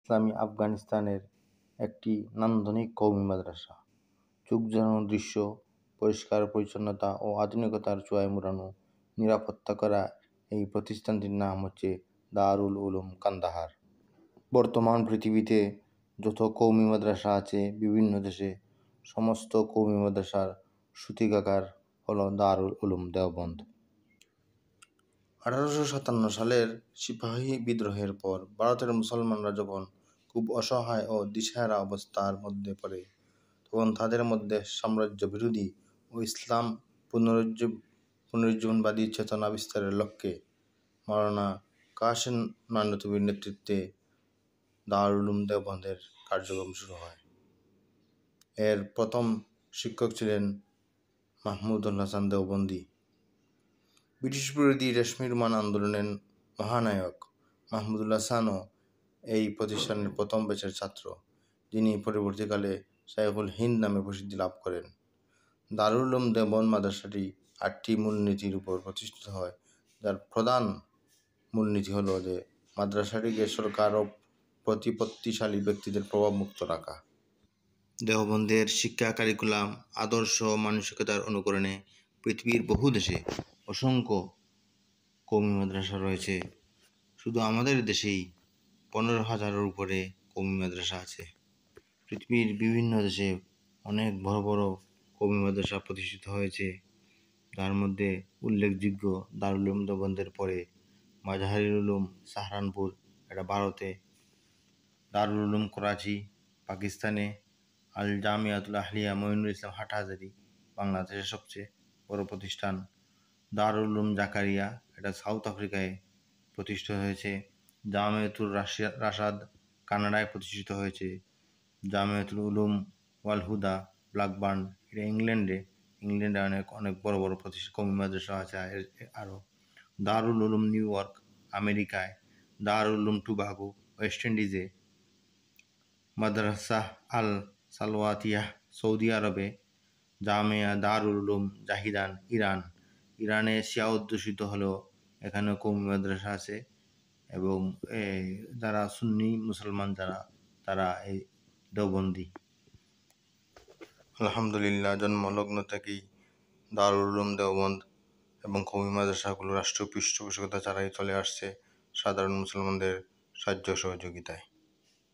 ইসলামী আফগানিস্তানের একটি নান্দনিক কওমি মাদ্রাসা। চোখ জুড়ানো দৃশ্য, পরিষ্কার পরিচ্ছন্নতা ও আধুনিকতার ছোঁয়ায় মোড়ানো নিরাপত্তা করা এই প্রতিষ্ঠানটির নাম হচ্ছে দারুল উলুম কান্দাহার। বর্তমান পৃথিবীতে যত কওমি মাদ্রাসা আছে বিভিন্ন দেশে, সমস্ত কওমি মাদ্রাসার সূতিকাগার হল দারুল উলুম দেওবন্দ। 1857 সালের সিপাহী বিদ্রোহের পর ভারতের মুসলমানরা যখন খুব অসহায় ও দিশেহারা অবস্থার মধ্যে পড়ে, তখন তাদের মধ্যে সাম্রাজ্য বিরোধী ও ইসলাম পুনরুজ্জীবনবাদী চেতনা বিস্তারের লক্ষ্যে মাওলানা কাসেম নানতুভির নেতৃত্বে দারুল উলুম দেওবন্দের কার্যক্রম শুরু হয়। এর প্রথম শিক্ষক ছিলেন মাহমুদুল হাসান দেওবন্দি। ব্রিটিশ বিরোধী রেশমি রোমান আন্দোলনের মহানায়ক মাহমুদুল হাসানও এই প্রতিষ্ঠানের প্রথম ব্যাচের ছাত্র, যিনি পরবর্তীকালে শাইখুল হিন্দ নামে প্রসিদ্ধি লাভ করেন। দারুল উলুম দেওবন্দ মাদ্রাসাটি 8টি মূলনীতির উপর প্রতিষ্ঠিত হয়, যার প্রধান মূলনীতি হল যে মাদ্রাসাটিকে সরকার ও প্রতিপত্তিশালী ব্যক্তিদের প্রভাবমুক্ত রাখা। দেওবন্দের শিক্ষা কারিকুলাম, আদর্শ ও মানসিকতার অনুকরণে পৃথিবীর বহু দেশে অসংখ্য কওমি মাদ্রাসা রয়েছে। শুধু আমাদের দেশেই 15,000-এর উপরে কওমি মাদ্রাসা আছে। পৃথিবীর বিভিন্ন দেশে অনেক বড় বড় কওমি মাদ্রাসা প্রতিষ্ঠিত হয়েছে, যার মধ্যে উল্লেখযোগ্য দারুল উলুম দেওবন্দের পরে মাজাহিরুল উলুম সাহারানপুর, এটা ভারতে; দারুল উলুম করাচি পাকিস্তানে; আল জামিয়াতুল আহলিয়া মঈনুল ইসলাম হাটহাজারী বাংলাদেশের সবচেয়ে বড় প্রতিষ্ঠান; দারুল উলুম জাকারিয়া, এটা সাউথ আফ্রিকায় প্রতিষ্ঠিত হয়েছে; জামিয়াতুর রাশাদ কানাডায় প্রতিষ্ঠিত হয়েছে; জামিয়াতুল উলুম ওয়াল হুদা ব্ল্যাকবার্ন, এটা ইংল্যান্ডে অনেক বড় বড় কওমি মাদ্রাসা আছে আরও; দারুল উলুম নিউ ইয়র্ক আমেরিকায়; দারুল উলুম টোবাগো ওয়েস্ট ইন্ডিজে; মাদ্রাসা আল সালওয়াতিয়াহ সৌদি আরবে; জামিয়া দারুল উলুম জাহিদান ইরানে শিয়া অধ্যুষিত হলেও এখানেও কওমি মাদ্রাসা আছে, এবং যারা সুন্নি মুসলমান তারা এই দেওবন্দি। আলহামদুলিল্লাহ, জন্মলগ্ন থেকেই দারুল উলুম দেওবন্দ এবং কওমি মাদ্রাসাগুলো রাষ্ট্রীয় পৃষ্ঠপোষকতা ছাড়াই চলে আসছে সাধারণ মুসলমানদের সাহায্য সহযোগিতায়।